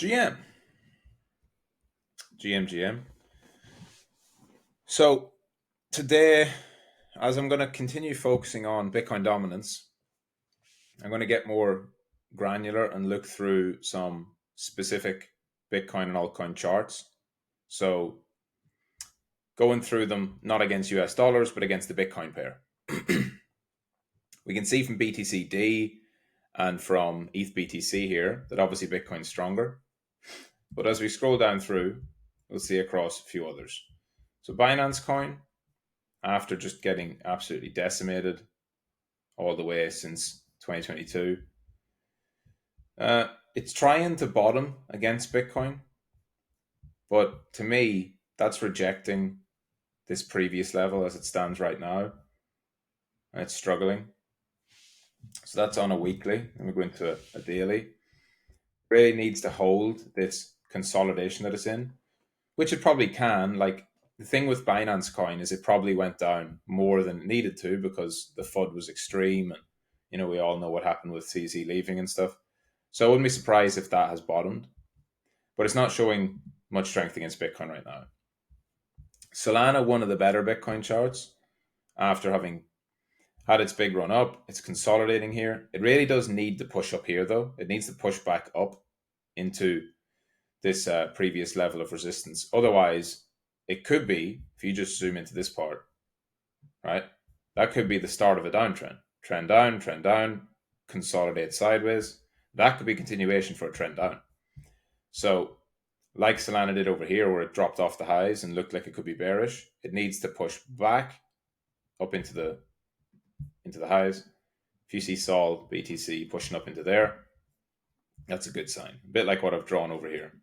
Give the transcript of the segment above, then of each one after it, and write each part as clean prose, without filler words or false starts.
GM. GM. So today, as I'm going to continue focusing on Bitcoin dominance, I'm going to get more granular and look through some specific Bitcoin and altcoin charts. So going through them not against US dollars, but against the Bitcoin pair. We can see from BTCD and from ETH BTC here that obviously Bitcoin's stronger. But as we scroll down through, we'll see across a few others. So Binance Coin, after just getting absolutely decimated all the way since 2022, it's trying to bottom against Bitcoin. But to me, that's rejecting this previous level as it stands right now. And it's struggling. So that's on a weekly. And we go into a daily. Really needs to hold this consolidation that it's in, which it probably can. Like, the thing with Binance Coin is it probably went down more than it needed to because the FUD was extreme, and we all know what happened with CZ leaving and stuff. So I wouldn't be surprised if that has bottomed, but it's not showing much strength against Bitcoin right now. Solana, one of the better Bitcoin charts, after having had its big run up, it's consolidating here. It really does need to push up here, though. It needs to push back up into this previous level of resistance. Otherwise, it could be, if you just zoom into this part, right, that could be the start of a downtrend. Trend down, consolidate sideways. That could be continuation for a trend down. So, like Solana did over here, where it dropped off the highs and looked like it could be bearish, it needs to push back up into the highs. If you see Sol BTC pushing up into there, that's a good sign. A bit like what I've drawn over here.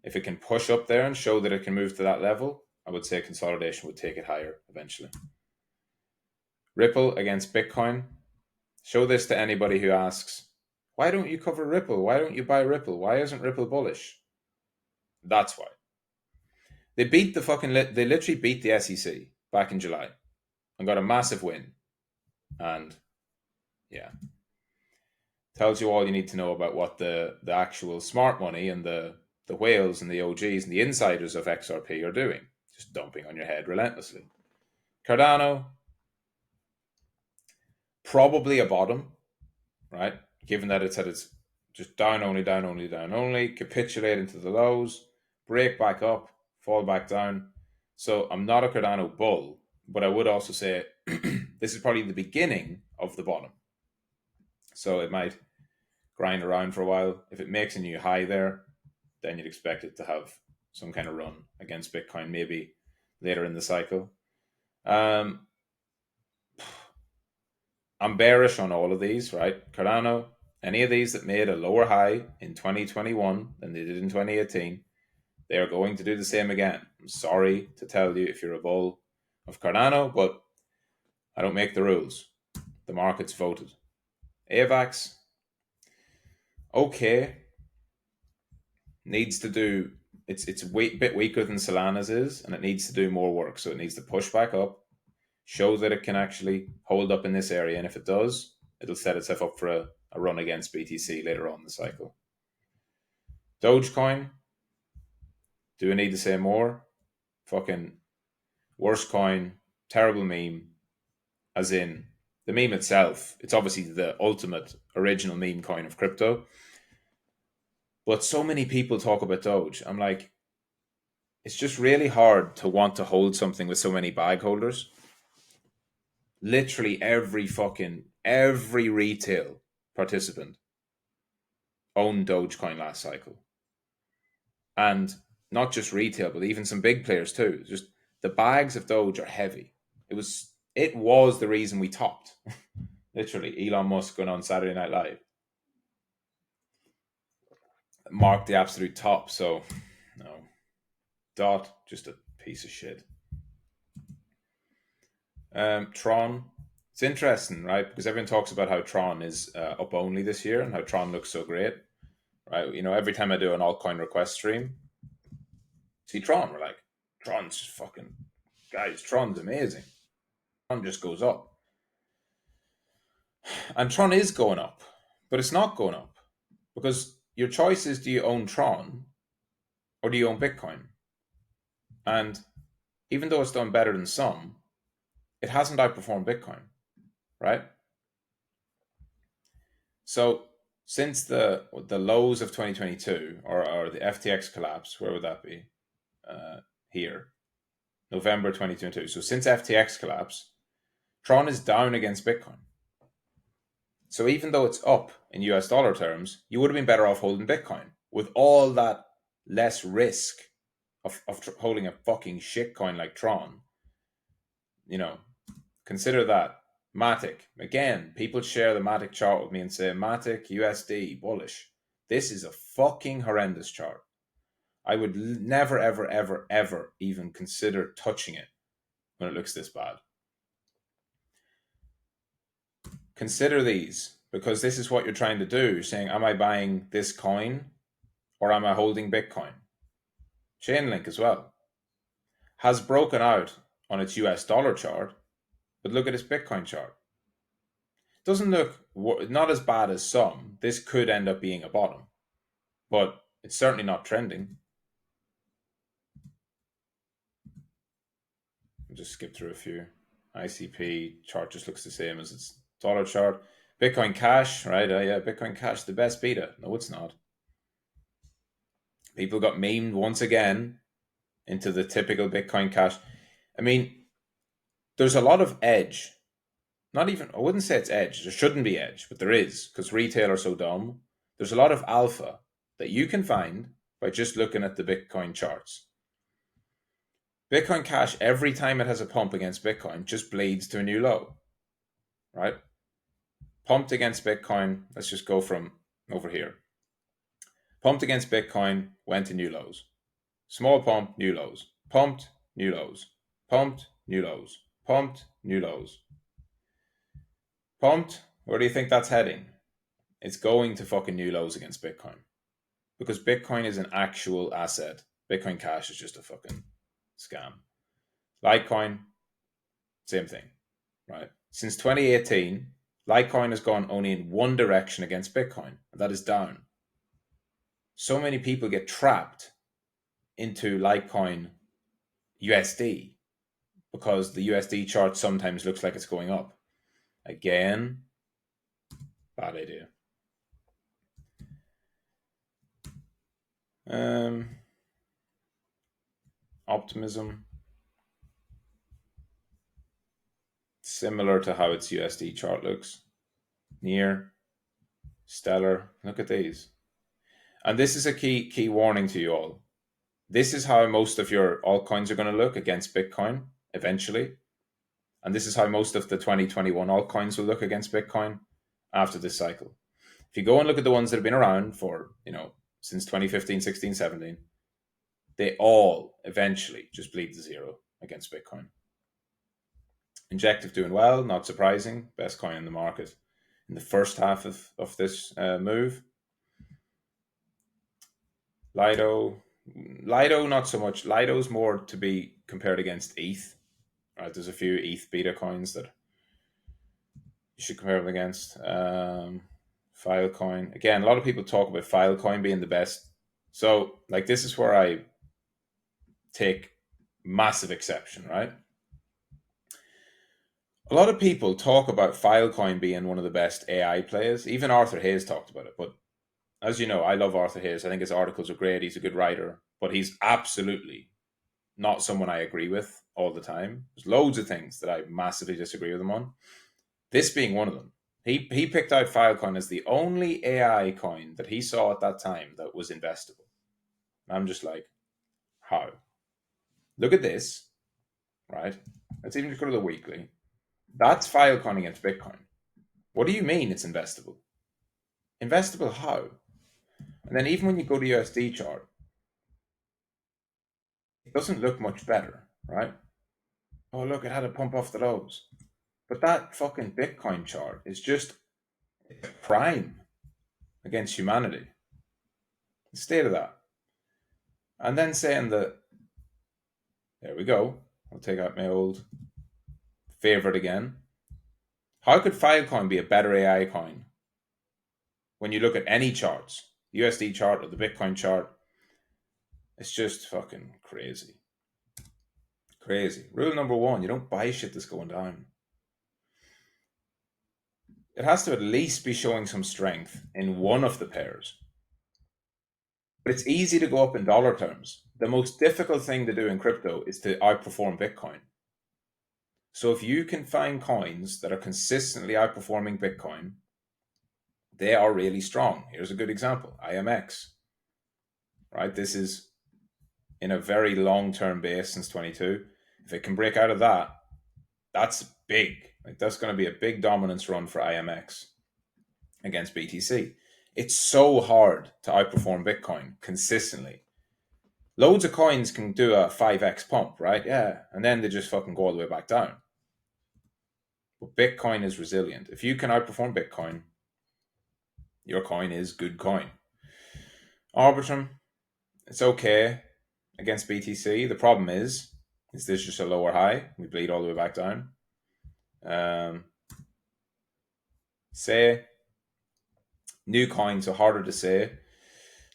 If it can push up there and show that it can move to that level, I would say consolidation would take it higher eventually. Ripple against Bitcoin. Show this to anybody who asks, why don't you cover Ripple? Why don't you buy Ripple? Why isn't Ripple bullish? That's why. They literally beat the SEC back in July and got a massive win. And yeah, tells you all you need to know about what the actual smart money and the whales and the OGs and the insiders of XRP are doing. Just dumping on your head relentlessly. Cardano, probably a bottom, right? Given that it's at its just down only, capitulate into the lows, break back up, fall back down. So I'm not a Cardano bull, but I would also say this is probably the beginning of the bottom. So it might grind around for a while. If it makes a new high there, then you'd expect it to have some kind of run against Bitcoin, maybe later in the cycle. I'm bearish on all of these, right? Cardano, any of these that made a lower high in 2021 than they did in 2018, they are going to do the same again. I'm sorry to tell you if you're a bull of Cardano, but I don't make the rules. The market's voted. AVAX, okay, needs to do, it's a bit weaker than Solana's is, and it needs to do more work. So it needs to push back up, show that it can actually hold up in this area, and if it does, it'll set itself up for a run against BTC later on in the cycle. Dogecoin, do we need to say more? Fucking worst coin, terrible meme, as in the meme itself. It's obviously the ultimate original meme coin of crypto. But so many people talk about Doge. I'm like, it's just really hard to want to hold something with so many bag holders. Literally every retail participant owned Dogecoin last cycle. And not just retail, but even some big players too. Just the bags of Doge are heavy. It was the reason we topped. Literally, Elon Musk going on Saturday Night Live marked the absolute top. So, no. Dot, just a piece of shit. Tron, it's interesting, right? Because everyone talks about how Tron is up only this year and how Tron looks so great, right? Every time I do an altcoin request stream, see Tron, we're like, Tron's just fucking, guys, Tron's amazing. Tron just goes up. And Tron is going up, but it's not going up because your choice is, do you own Tron or do you own Bitcoin? And even though it's done better than some, it hasn't outperformed Bitcoin, right? So since the lows of 2022 or the FTX collapse, where would that be? Here, November 2022. So since FTX collapse, Tron is down against Bitcoin. So even though it's up in US dollar terms, you would have been better off holding Bitcoin with all that less risk of holding a fucking shitcoin like Tron. You know, consider that. Matic. Again, people share the Matic chart with me and say, Matic, USD, bullish. This is a fucking horrendous chart. I would never, ever, ever, ever even consider touching it when it looks this bad. Consider these, because this is what you're trying to do, saying, am I buying this coin or am I holding Bitcoin? Chainlink as well has broken out on its US dollar chart, but look at its Bitcoin chart. Doesn't look not as bad as some. This could end up being a bottom, but it's certainly not trending. I'll just skip through a few. ICP chart just looks the same as its dollar chart. Bitcoin Cash, right? Yeah, Bitcoin Cash, the best beta. No, it's not. People got memed once again into the typical Bitcoin Cash. I mean, there's a lot of edge. Not even, I wouldn't say it's edge. There shouldn't be edge, but there is, because retail are so dumb. There's a lot of alpha that you can find by just looking at the Bitcoin charts. Bitcoin Cash, every time it has a pump against Bitcoin, just bleeds to a new low, right? Pumped against Bitcoin, let's just go from over here. Pumped against Bitcoin, went to new lows. Small pump, new lows. Pumped, new lows. Pumped, new lows. Pumped, new lows. Pumped, where do you think that's heading? It's going to fucking new lows against Bitcoin. Because Bitcoin is an actual asset. Bitcoin Cash is just a fucking scam. Litecoin, same thing, right? Since 2018, Litecoin has gone only in one direction against Bitcoin, and that is down. So many people get trapped into Litecoin USD because the USD chart sometimes looks like it's going up. Again, bad idea. Optimism, similar to how its USD chart looks. Near, stellar. Look at these. And this is a key warning to you all. This is how most of your altcoins are going to look against Bitcoin eventually. And this is how most of the 2021 altcoins will look against Bitcoin after this cycle. If you go and look at the ones that have been around for, since 2015, 16, 17, they all eventually just bleed to zero against Bitcoin. Injective doing well, not surprising, best coin in the market in the first half of this move. Lido, not so much. Lido's more to be compared against ETH. Right, there's a few ETH beta coins that you should compare them against. Filecoin. Again, a lot of people talk about Filecoin being the best. So, this is where I take massive exception, right? A lot of people talk about Filecoin being one of the best AI players. Even Arthur Hayes talked about it. But as you know, I love Arthur Hayes. I think his articles are great. He's a good writer. But he's absolutely not someone I agree with all the time. There's loads of things that I massively disagree with him on. This being one of them. He picked out Filecoin as the only AI coin that he saw at that time that was investable. I'm just like, how? Look at this, right? Let's even just go to the weekly. That's Filecoin against Bitcoin. What do you mean it's investable? Investable how? And then even when you go to USD chart, it doesn't look much better, right? Oh, look, it had a pump off the lows. But that fucking Bitcoin chart is just prime against humanity. The state of that. And then saying that, there we go. I'll take out my old favorite again. How could Filecoin be a better AI coin when you look at any charts? USD chart or the Bitcoin chart. It's just fucking crazy. Crazy. Rule number one, you don't buy shit that's going down. It has to at least be showing some strength in one of the pairs. But it's easy to go up in dollar terms. The most difficult thing to do in crypto is to outperform Bitcoin. So if you can find coins that are consistently outperforming Bitcoin, they are really strong. Here's a good example, IMX. Right? This is in a very long-term base since 22. If it can break out of that, that's big. Like that's going to be a big dominance run for IMX against BTC. It's so hard to outperform Bitcoin consistently. Loads of coins can do a 5x pump, right? Yeah. And then they just fucking go all the way back down. But Bitcoin is resilient. If you can outperform Bitcoin, your coin is good coin. Arbitrum, it's okay against BTC. The problem is this just a lower high? We bleed all the way back down. Say, new coins are harder to say,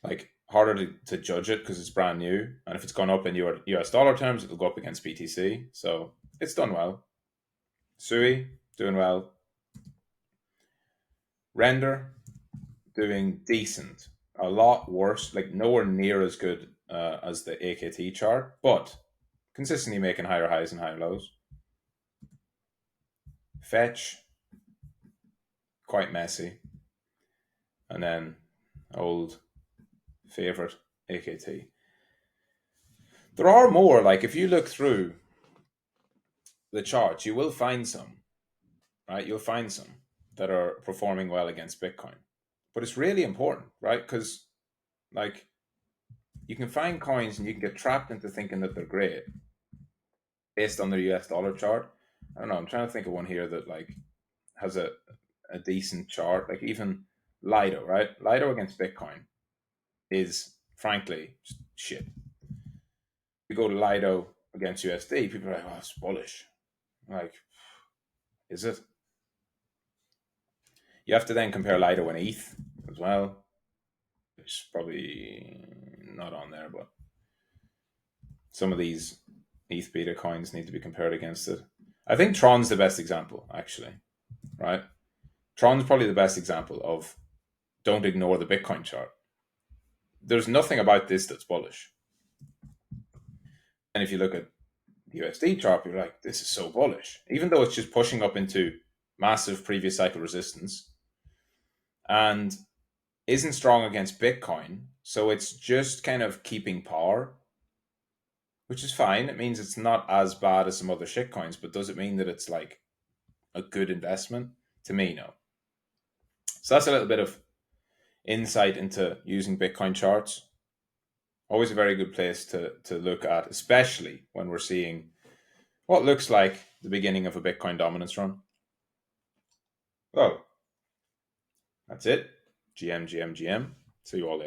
like harder to judge it because it's brand new. And if it's gone up in US dollar terms, it'll go up against BTC. So it's done well. Sui, doing well. Render, doing decent. A lot worse, like nowhere near as good as the AKT chart, but consistently making higher highs and higher lows. Fetch, quite messy. And then old favorite AKT. There are more, like if you look through the charts, you will find some, right? You'll find some that are performing well against Bitcoin. But it's really important, right? Because like you can find coins and you can get trapped into thinking that they're great based on their US dollar chart. I don't know, I'm trying to think of one here that like has a decent chart, like even Lido, right? Lido against Bitcoin is frankly shit. You go to Lido against USD, people are like, oh, it's bullish. Like, is it? You have to then compare Lido and ETH as well, which is probably not on there, but some of these ETH beta coins need to be compared against it. I think Tron's the best example, actually, right? Tron's probably the best example of don't ignore the Bitcoin chart. There's nothing about this that's bullish. And if you look at the USD chart, you're like, this is so bullish. Even though it's just pushing up into massive previous cycle resistance and isn't strong against Bitcoin. So it's just kind of keeping power, which is fine. It means it's not as bad as some other shitcoins, but does it mean that it's like a good investment? To me, no. So that's a little bit of insight into using Bitcoin charts. Always a very good place to look at, especially when we're seeing what looks like the beginning of a Bitcoin dominance run. Oh, that's it. GM. See you all later.